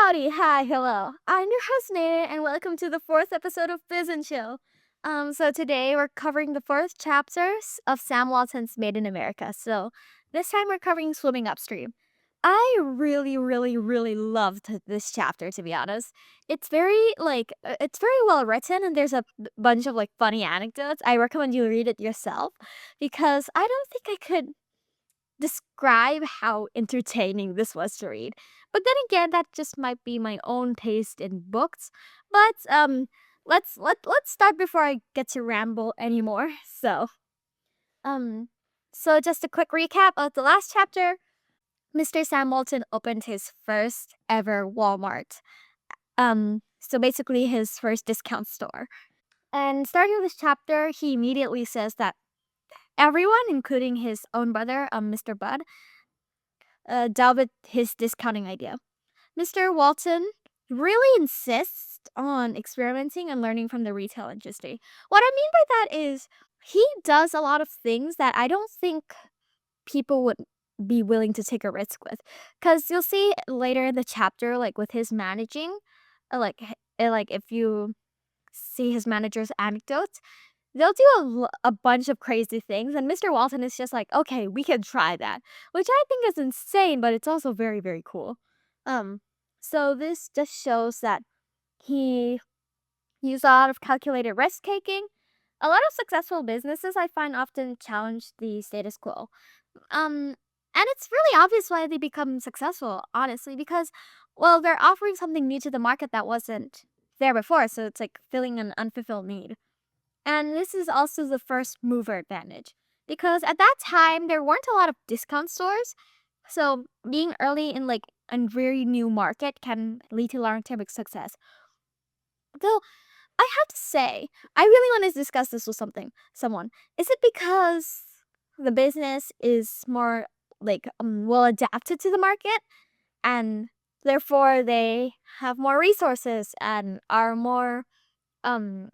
Howdy, hi, hello. I'm your host Nate, and welcome to the fourth episode of Biz and Chill. So today we're covering the fourth chapters of Sam Walton's Made in America. So this time we're covering swimming upstream. I really loved this chapter, to be honest. It's very well written, and there's a bunch of like funny anecdotes. I recommend you read it yourself because I don't think I could describe how entertaining this was to read. But then again, that just might be my own taste in books. But let's start before I get to ramble anymore. Um so just a quick recap of the last chapter. Mr. Sam Walton opened his first ever Walmart. So basically his first discount store. And starting this chapter, he immediately says that everyone, including his own brother, Mr. Bud, doubted his discounting idea. Mr. Walton really insists on experimenting and learning from the retail industry. What I mean by that is he does a lot of things that I don't think people would be willing to take a risk with. Because you'll see later in the chapter, like with his managing, like if you see his manager's anecdotes, they'll do a bunch of crazy things, and Mr. Walton is just like, okay, we can try that, which I think is insane, but it's also very cool. Um, so this just shows that he used a lot of calculated risk taking. A lot of successful businesses I find often challenge the status quo. Um, and it's really obvious why they become successful, honestly, because, well, they're offering something new to the market that wasn't there before, so it's like filling an unfulfilled need. And this is also the first mover advantage because at that time there weren't a lot of discount stores. So being early in like a very new market can lead to long-term success. Though I have to say, I really want to discuss this with someone. Is it because the business is more like well adapted to the market and therefore they have more resources and are more um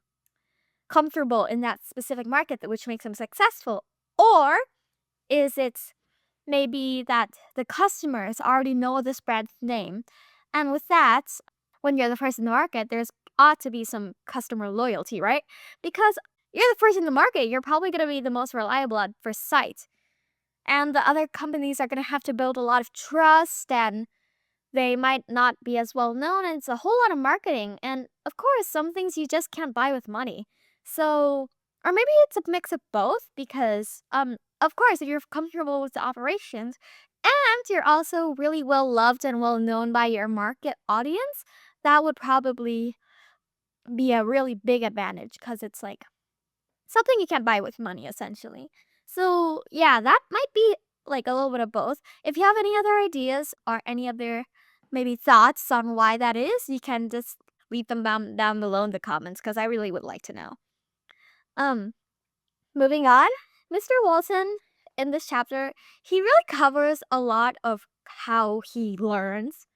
comfortable in that specific market which makes them successful? Or is it maybe that the customers already know this brand's name? And with that, when you're the first in the market, there's ought to be some customer loyalty, right? Because you're the first in the market, you're probably going to be the most reliable at first sight. And the other companies are going to have to build a lot of trust and they might not be as well known, and it's a whole lot of marketing. And of course, some things you just can't buy with money. So, or maybe it's a mix of both because, of course, if you're comfortable with the operations and you're also really well loved and well known by your market audience, that would probably be a really big advantage because it's like something you can't buy with money, essentially. So, yeah, that might be like a little bit of both. If you have any other ideas or any other maybe thoughts on why that is, you can just leave them down below in the comments because I really would like to know. Um, Moving on, Mr. Walton in this chapter, he really covers a lot of how he learns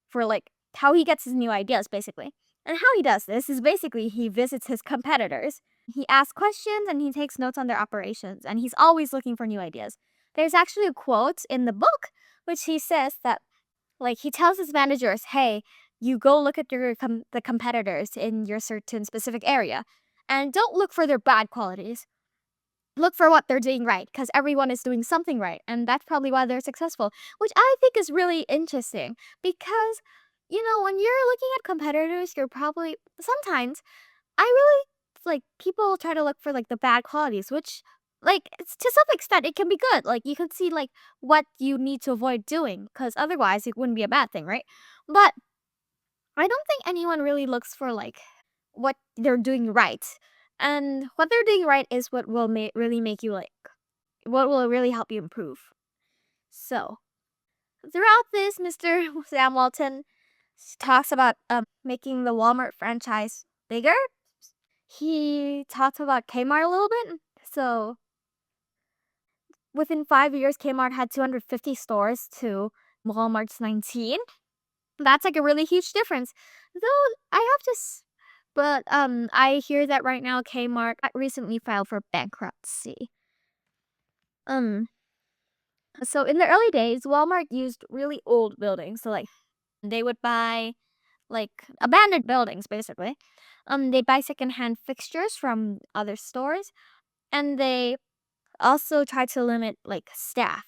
for like how he gets his new ideas basically. And how he does this is basically he visits his competitors. He asks questions and he takes notes on their operations and he's always looking for new ideas. There's actually a quote in the book which he says that like he tells his managers, "Hey, you go look at the competitors in your certain specific area and don't look for their bad qualities. Look for what they're doing right because everyone is doing something right and that's probably why they're successful," which I think is really interesting because when you're looking at competitors, you're probably sometimes I really like people try to look for like the bad qualities, which like it's, to some extent it can be good. Like you can see like what you need to avoid doing because otherwise it wouldn't be a bad thing, right? But I don't think anyone really looks for like what they're doing right. And what they're doing right is what will really make you like what will really help you improve. So, throughout this, Mr. Sam Walton talks about making the Walmart franchise bigger. He talks about Kmart a little bit. So, within 5 years, Kmart had 250 stores to Walmart's 19. That's like a really huge difference. Though I have to, but I hear that right now Kmart recently filed for bankruptcy. Um, so in the early days, Walmart used really old buildings, so like They would buy like abandoned buildings, basically. They buy secondhand fixtures from other stores, and they also try to limit like staff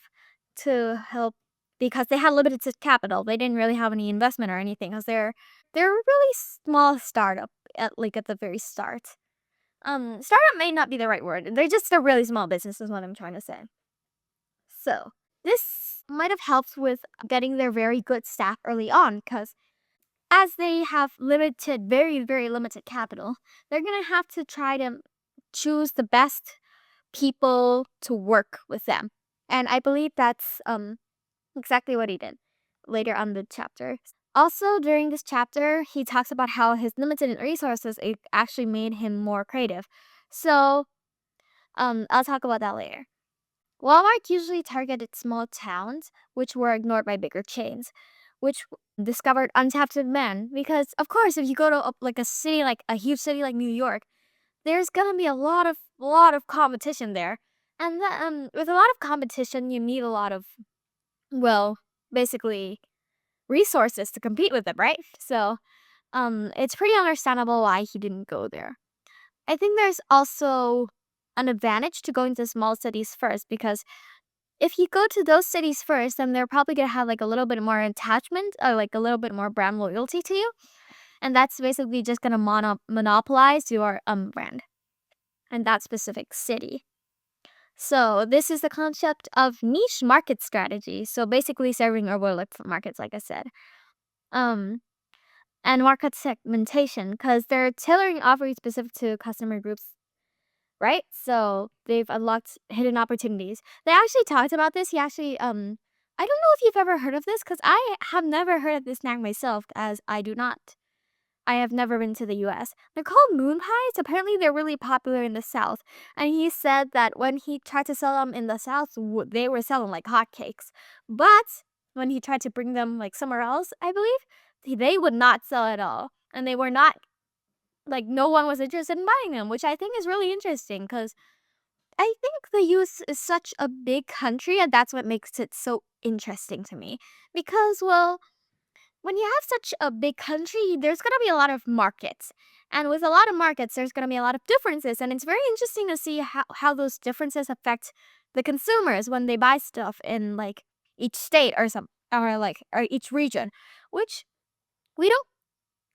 to help because they had limited capital. They didn't really have any investment or anything because they're a really small startup at the very start. Startup may not be the right word. They're just a really small business, is what I'm trying to say. So this might have helped with getting their very good staff early on because as they have limited, very, very limited capital, they're gonna have to try to choose the best people to work with them. And I believe that's exactly what he did later on the chapter. Also, during this chapter, he talks about how his limited resources it actually made him more creative. So, I'll talk about that later. Walmart usually targeted small towns, which were ignored by bigger chains, which discovered untapped demand. Because, of course, if you go to like a city, like a huge city like New York, there's gonna be a lot of competition there, and with a lot of competition, you need a lot of well, basically resources to compete with them, right? So, it's pretty understandable why he didn't go there. I think there's also an advantage to going to small cities first because if you go to those cities first, then they're probably gonna have like a little bit more attachment or like a little bit more brand loyalty to you, and that's basically just gonna monopolize your brand and that specific city. So this is the concept of niche market strategy. So basically serving overlooked markets, like I said. Um, and market segmentation, because they're tailoring offerings specific to customer groups, right? So they've unlocked hidden opportunities. They actually talked about this. He actually, I don't know if you've ever heard of this, because I have never heard of this snack myself, as I do not. I have never been to the US. They're called moon pies. Apparently, they're really popular in the South. And he said that when he tried to sell them in the South, they were selling like hotcakes. But when he tried to bring them like somewhere else, I believe, they would not sell at all. And they were not, like, no one was interested in buying them, which I think is really interesting because I think the US is such a big country, and that's what makes it so interesting to me. Because, well, when you have such a big country, there's going to be a lot of markets. And with a lot of markets, there's going to be a lot of differences. And it's very interesting to see how those differences affect the consumers when they buy stuff in like each state or each region, which we don't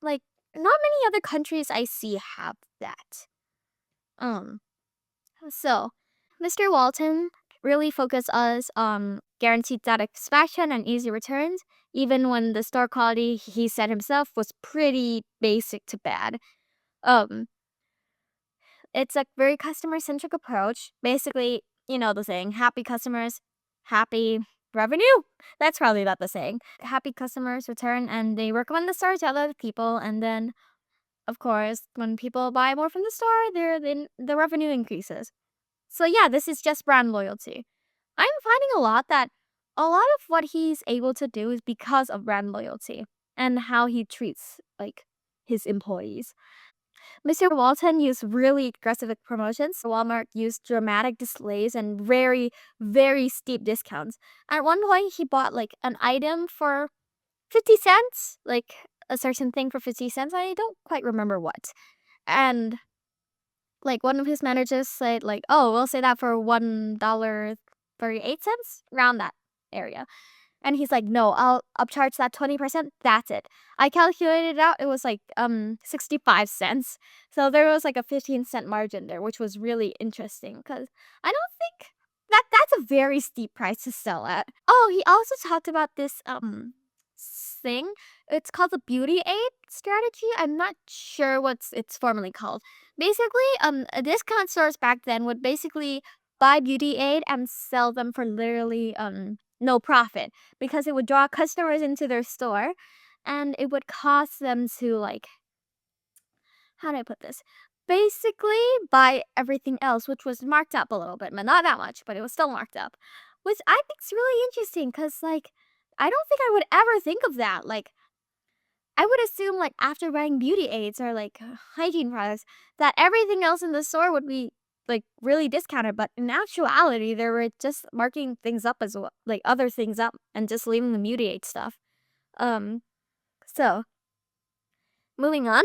like, not many other countries I see have that. Um, so Mr. Walton really focused us on guaranteed satisfaction and easy returns, even when the store quality he said himself was pretty basic to bad. Um, it's a very customer centric approach. Basically, you know the saying, happy customers, happy revenue. That's probably not the saying. Happy customers return and they recommend the store to other people, and then of course, when people buy more from the store, then the revenue increases. So yeah, this is just brand loyalty. I'm finding a lot of what he's able to do is because of brand loyalty and how he treats like his employees. Mr. Walton used really aggressive promotions. Walmart used dramatic displays and very, very steep discounts. At one point, he bought like an item for 50 cents, like a certain thing for 50 cents. I don't quite remember what. And like one of his managers said like, "Oh, we'll say that for $1.38, around that area." And he's like, "No, I'll upcharge that 20%. That's it." I calculated it out. It was like 65 cents. So there was like a 15-cent margin there, which was really interesting cuz I don't think that's a very steep price to sell at. Oh, he also talked about this thing. It's called the beauty aid strategy. I'm not sure what's it's formally called. Basically, discount stores back then would basically buy beauty aid and sell them for literally no profit because it would draw customers into their store, and it would cost them to like, how do I put this? Basically buy everything else, which was marked up a little bit, but not that much, but it was still marked up. Which I think is really interesting because like I don't think I would ever think of that. Like I would assume like after buying beauty aids or like hygiene products that everything else in the store would be like really discounted, but in actuality they were just marking things up as well, like other things up and just leaving the beauty aid stuff. Um So, moving on,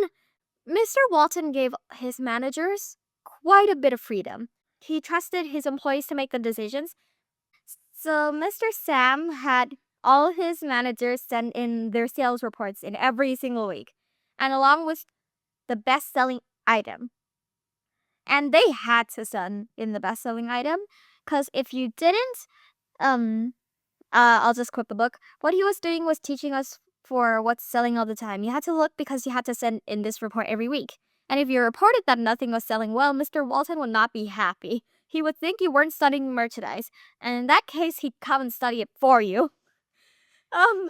Mr. Walton gave his managers quite a bit of freedom. He trusted his employees to make the decisions. So, Mr. Sam had all his managers send in their sales reports in every single week, and along with the best selling item. And they had to send in the best selling item because if you didn't, um, I'll just quote the book. What he was doing was teaching us for what's selling all the time. You had to look because you had to send in this report every week. And if you reported that nothing was selling well, Mr. Walton would not be happy. He would think you weren't studying merchandise, and in that case, he'd come and study it for you. Um,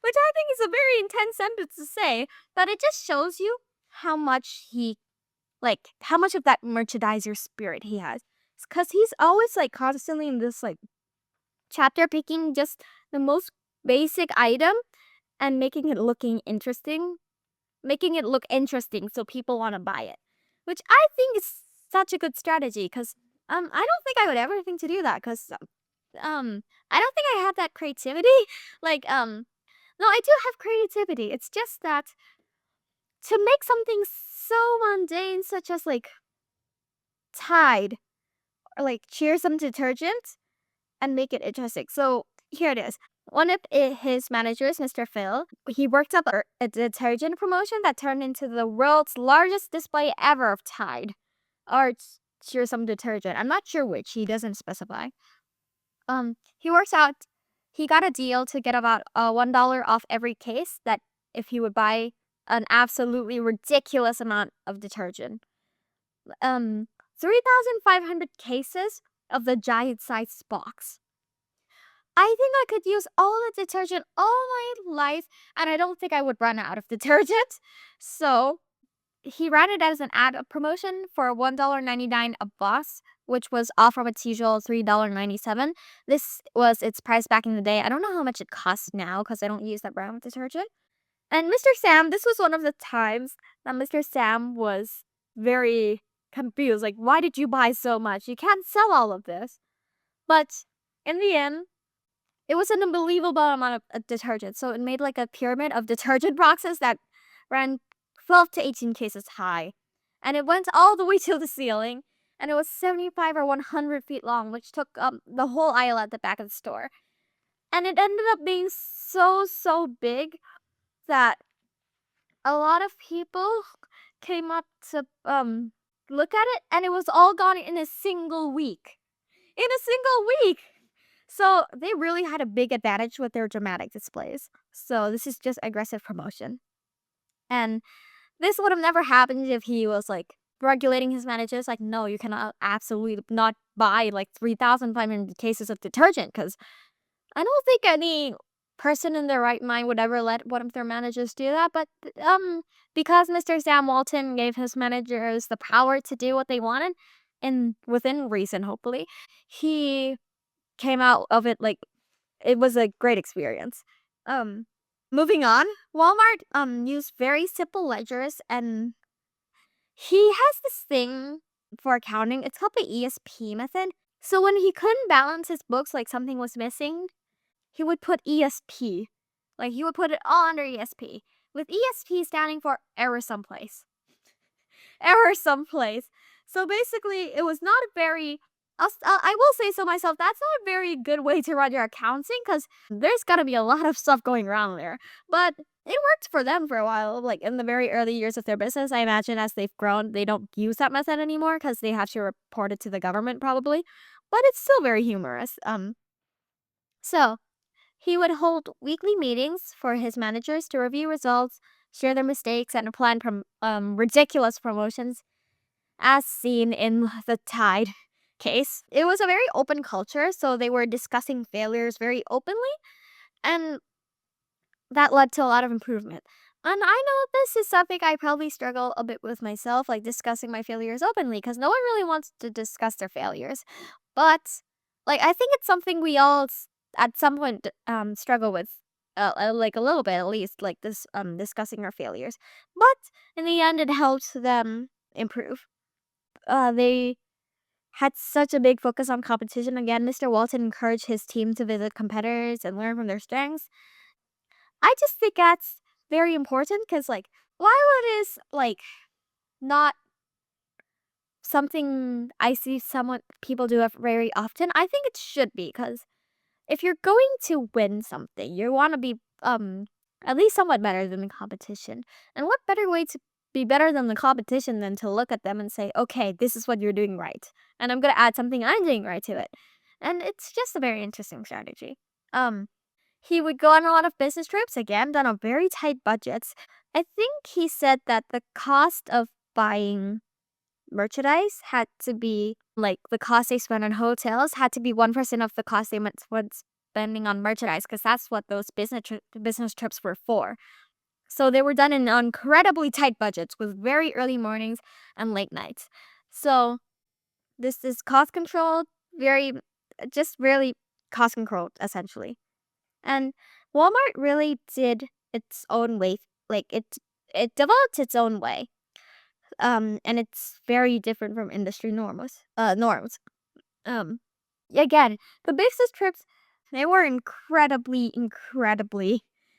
which I think is a very intense sentence to say, but it just shows you how much how much of that merchandiser spirit he has. Because he's always constantly in this chapter picking just the most basic item and making it look interesting so people want to buy it, which I think is such a good strategy. Because I don't think I would ever think to do that. Because I don't think I have that creativity. like no, I do have creativity. It's just that to make something so mundane, such as Tide or cheer some detergent and make it interesting. So here it is. One of his managers, Mr. Phil, he worked up a detergent promotion that turned into the world's largest display ever of Tide or cheer some detergent. I'm not sure which. He doesn't specify. He works out. He got a deal to get about $1 off every case that if he would buy an absolutely ridiculous amount of detergent. 3,500 cases of the giant sized box. I think I could use all the detergent all my life, and I don't think I would run out of detergent. So he ran it as an ad promotion for $1.99 a box, which was off from its usual $3.97. This was its price back in the day. I don't know how much it costs now because I don't use that brand of detergent. And Mr. Sam, this was one of the times that Mr. Sam was very confused. Like, why did you buy so much? You can't sell all of this. But in the end, it was an unbelievable amount of detergent. So it made a pyramid of detergent boxes that ran 12 to 18 cases high. And it went all the way to the ceiling. And it was 75 or 100 feet long, which took up the whole aisle at the back of the store. And it ended up being so big that a lot of people came up to look at it, and it was all gone in a single week. In a single week! So they really had a big advantage with their dramatic displays. So this is just aggressive promotion. And this would have never happened if he was regulating his managers. No, you cannot absolutely not buy 3,500 cases of detergent, because I don't think any person in their right mind would ever let one of their managers do that. But because Mr. Sam Walton gave his managers the power to do what they wanted, and within reason, hopefully, he came out of it it was a great experience. Moving on, Walmart used very simple ledgers, and he has this thing for accounting. It's called the ESP method. So when he couldn't balance his books, something was missing, he would put ESP. He would put it all under ESP, with ESP standing for error someplace. Error someplace. So basically, it was not a very. I will say so myself, that's not a very good way to run your accounting, because there's gotta be a lot of stuff going around there. But it worked for them for a while. In the very early years of their business, I imagine as they've grown, they don't use that method anymore because they have to report it to the government probably. But it's still very humorous. So he would hold weekly meetings for his managers to review results, share their mistakes, and plan ridiculous promotions, as seen in the Tide case. It was a very open culture, so they were discussing failures very openly, and that led to a lot of improvement. And I know this is something I probably struggle a bit with myself, discussing my failures openly, because no one really wants to discuss their failures. But I think it's something we all at some point struggle with, a little bit at least, this discussing our failures. But in the end, it helps them improve. They had such a big focus on competition. Again, Mr. Walton encouraged his team to visit competitors and learn from their strengths. I just think that's very important because, like, Wildwood is, like, not something I see someone people do very often. I think it should be because if you're going to win something, you want to be at least somewhat better than the competition. And what better way to be better than the competition than to look at them and say, "Okay, this is what you're doing right." And I'm going to add something I'm doing right to it. And it's just a very interesting strategy. Um he would go on a lot of business trips again, done on very tight budgets. I think he said that the cost of buying merchandise had to be like the cost they spent on hotels had to be 1% of the cost they went spending on merchandise because that's what those business trips were for. So they were done in incredibly tight budgets with very early mornings and late nights. So this is cost controlled, very just really cost controlled essentially. And Walmart really did its own way, like it developed its own way. And it's very different from industry norms. Um, Again, the business trips they were incredibly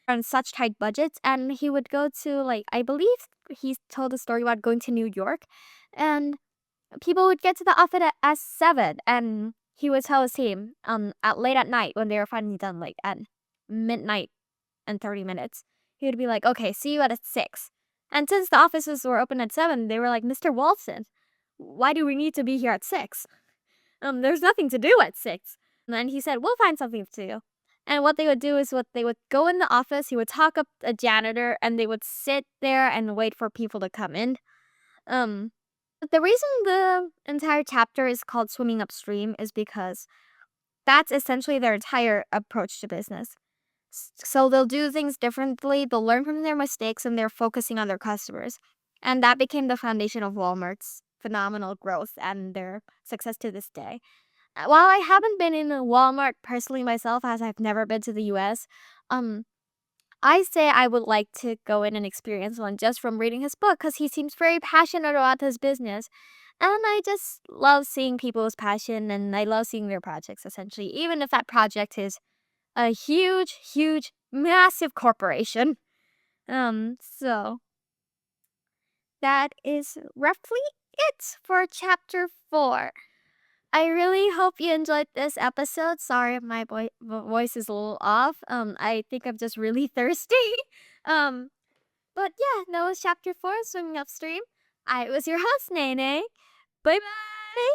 on such tight budgets, and he would go to like I believe he told a story about going to New York, and people would get to the office at 7, and he would tell his team at late at night when they were finally done, like at midnight and 30 minutes. He would be like, okay, see you at 6. And since the offices were open at 7, they were like, Mr. Walton, why do we need to be here at 6? There's nothing to do at 6. And then he said, we'll find something to do. And what they would do is what they would go in the office, he would talk up a janitor, and they would sit there and wait for people to come in. Um, the reason the entire chapter is called Swimming Upstream is because that's essentially their entire approach to business. So they'll do things differently, they'll learn from their mistakes, and they're focusing on their customers. And that became the foundation of Walmart's phenomenal growth and their success to this day. While I haven't been in a Walmart personally myself, as I've never been to the US, um, I say I would like to go in and experience one just from reading his book because he seems very passionate about his business. And I just love seeing people's passion and I love seeing their projects essentially, even if that project is a huge, massive corporation. So that is roughly it for chapter 4. I really hope you enjoyed this episode. Sorry if my voice is a little off. I think I'm just really thirsty. um, but yeah, that was chapter 4, Swimming Upstream. I was your host, Nene. Bye bye.